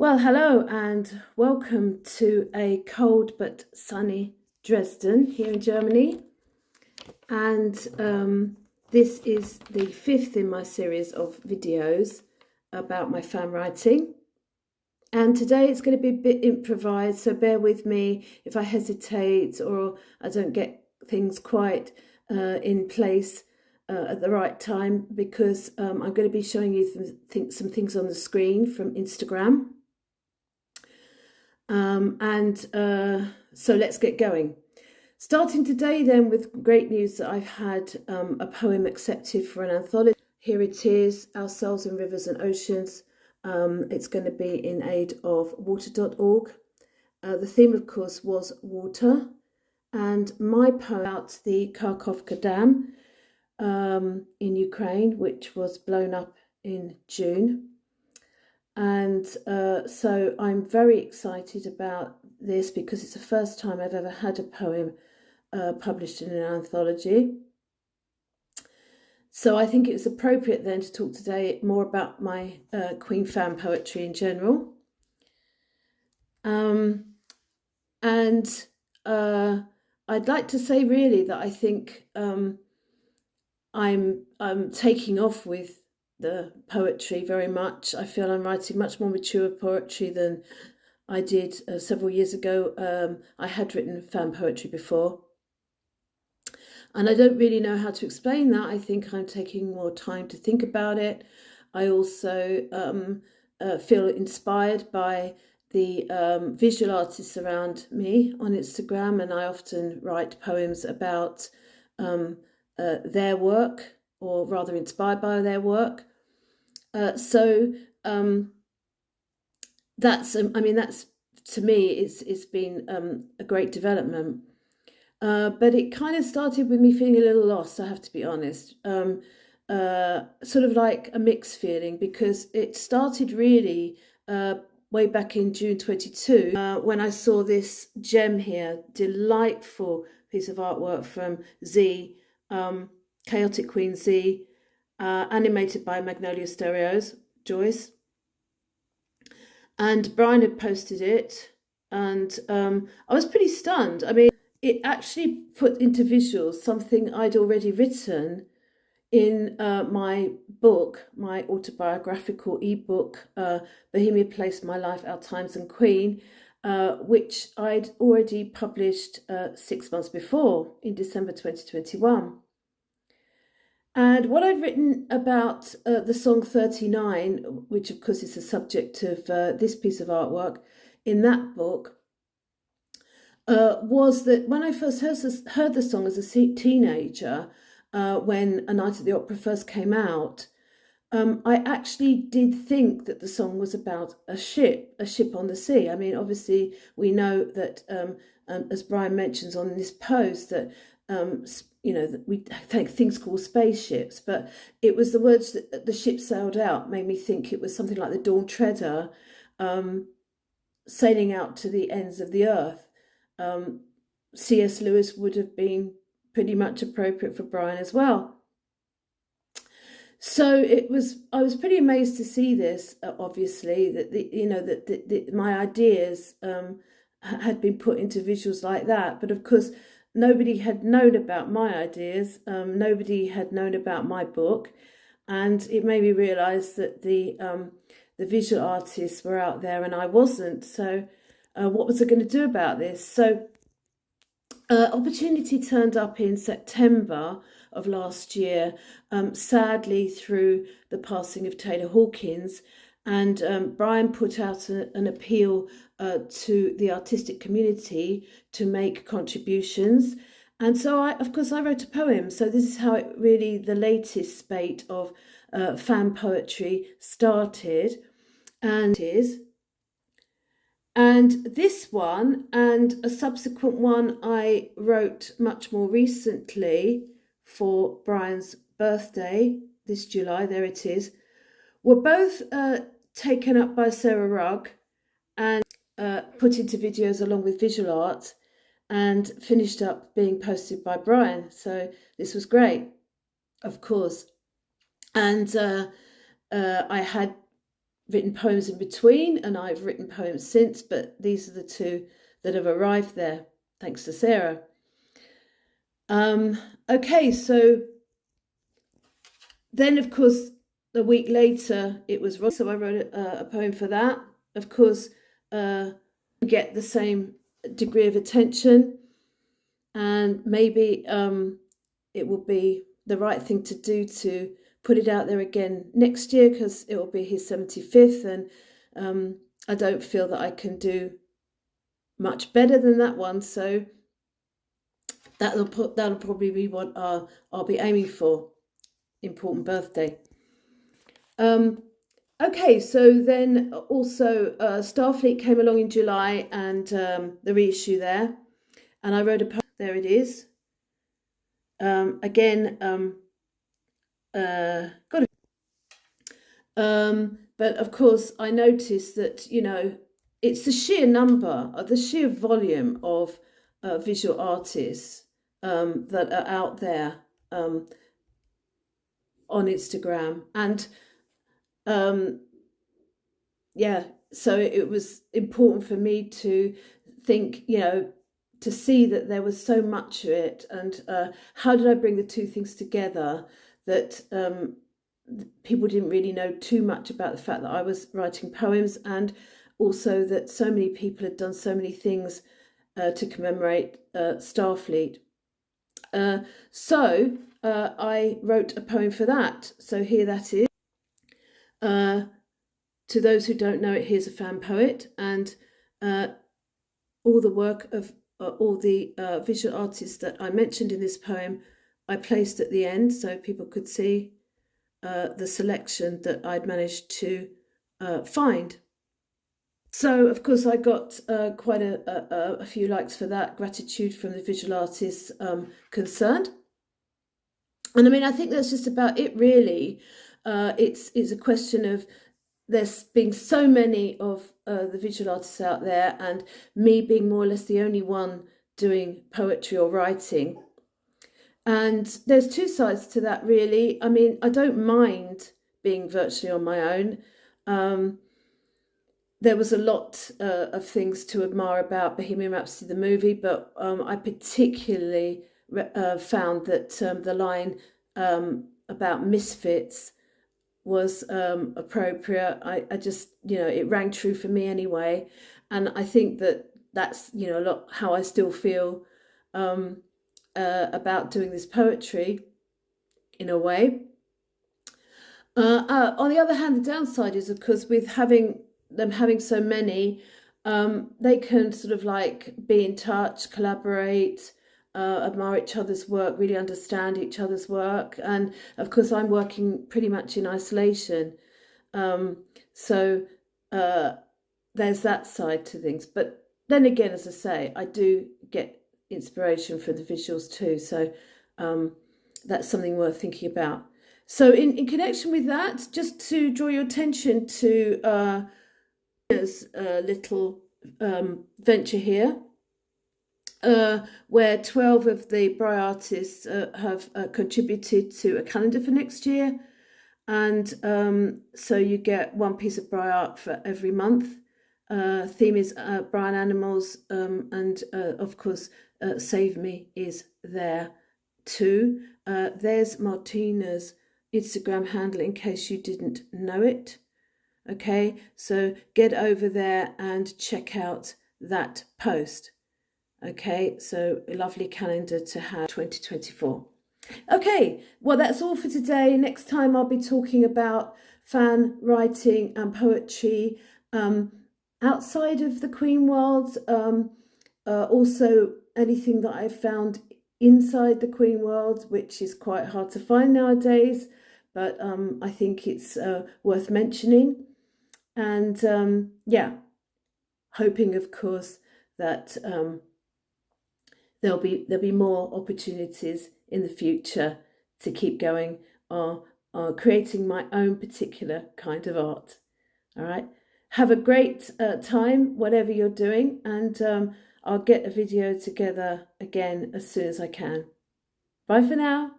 Well, hello and welcome to a cold but sunny Dresden here in Germany. And this is the fifth in my series of videos about my fan writing. And today it's going to be a bit improvised, so bear with me if I hesitate or I don't get things quite in place at the right time, because I'm going to be showing you some things on the screen from Instagram. So let's get going. Starting today then with great news that I've had a poem accepted for an anthology. Here it is, Ourselves in Rivers and Oceans. It's going to be in aid of water.org. The theme, of course, was water. And my poem about the Kharkovka Dam in Ukraine, which was blown up in June. And so I'm very excited about this because it's the first time I've ever had a poem published in an anthology. So I think it's appropriate then to talk today more about my Queen fan poetry in general. And I'd like to say really that I think I'm taking off with the poetry very much. I feel I'm writing much more mature poetry than I did several years ago. I had written fan poetry before, and I don't really know how to explain that. I think I'm taking more time to think about it. I also feel inspired by the visual artists around me on Instagram, and I often write poems about their work, or rather inspired by their work. So that's to me, it's been a great development. But it kind of started with me feeling a little lost, I have to be honest. Sort of like a mixed feeling, because it started really way back in June 22 when I saw this gem here, delightful piece of artwork from Z, Chaotic Queen Z, animated by Magnolia Stereos, Joyce. And Brian had posted it, and I was pretty stunned. I mean, it actually put into visuals something I'd already written in my book, my autobiographical ebook, Bohemia Place, My Life, Our Times and Queen, which I'd already published 6 months before in December 2021. And what I've written about the song 39, which of course is the subject of this piece of artwork in that book, was that when I first heard the song as a teenager, when A Night at the Opera first came out, I actually did think that the song was about a ship on the sea. I mean, obviously, we know that, as Brian mentions on this post, that that we take things called spaceships, but it was the words that the ship sailed out made me think it was something like the Dawn Treader sailing out to the ends of the earth. C.S. Lewis would have been pretty much appropriate for Brian as well. So I was pretty amazed to see this. Obviously, that my ideas had been put into visuals like that, but of course, nobody had known about my ideas. Nobody had known about my book, and it made me realise that the visual artists were out there and I wasn't. So what was I going to do about this? So opportunity turned up in September of last year, sadly through the passing of Taylor Hawkins, and Brian put out an appeal to the artistic community to make contributions. And so of course I wrote a poem. So this is how the latest spate of fan poetry started. And this one and a subsequent one I wrote much more recently for Brian's birthday this July, there it is, were both taken up by Sarah Rugg and put into videos along with visual art, and finished up being posted by Brian. So this was great, of course. And I had written poems in between, and I've written poems since, but these are the two that have arrived there, thanks to Sarah. Okay, so then, of course, a week later, it was Ross, so I wrote a poem for that. Of course, get the same degree of attention, and maybe it will be the right thing to do to put it out there again next year, because it will be his 75th, and I don't feel that I can do much better than that one, so that'll probably be what I'll be aiming for. Important birthday. Okay, so then also Starfleet came along in July, and the reissue there, and I wrote a poem. There it is. Again, but of course I noticed that, you know, it's the sheer number, the sheer volume of visual artists that are out there on Instagram, and yeah, so it was important for me to think, you know, to see that there was so much of it, and how did I bring the two things together, that people didn't really know too much about the fact that I was writing poems, and also that so many people had done so many things to commemorate Starfleet. So I wrote a poem for that. So here that is. To those who don't know it, here's a fan poet, and all the work of all the visual artists that I mentioned in this poem I placed at the end, so people could see the selection that I'd managed to find. So, of course, I got quite a few likes for that, gratitude from the visual artists concerned. And I mean, I think that's just about it, really. It's a question of there's being so many of the visual artists out there, and me being more or less the only one doing poetry or writing. And there's two sides to that, really. I mean, I don't mind being virtually on my own. There was a lot of things to admire about Bohemian Rhapsody, the movie, but I particularly found that the line about misfits was appropriate. I just, you know, it rang true for me anyway. And I think that that's, you know, a lot how I still feel about doing this poetry in a way. On the other hand, the downside is, of course, with having so many, they can sort of like be in touch, collaborate, admire each other's work, really understand each other's work. And of course, I'm working pretty much in isolation. So there's that side to things. But then again, as I say, I do get inspiration from the visuals too. So that's something worth thinking about. So in connection with that, just to draw your attention to a little venture here, where 12 of the Braille artists have contributed to a calendar for next year. And so you get one piece of Braille art for every month. Theme is Braille animals, and of course, Save Me is there too. There's Martina's Instagram handle in case you didn't know it. Okay, so get over there and check out that post. Okay, so a lovely calendar to have 2024. Okay, well, that's all for today. Next time I'll be talking about fan writing and poetry outside of the Queen world. Also anything that I've found inside the Queen world, which is quite hard to find nowadays, but I think it's worth mentioning. And yeah, hoping, of course, that there'll be more opportunities in the future to keep going or creating my own particular kind of art. All right, have a great time, whatever you're doing, and I'll get a video together again as soon as I can. Bye for now.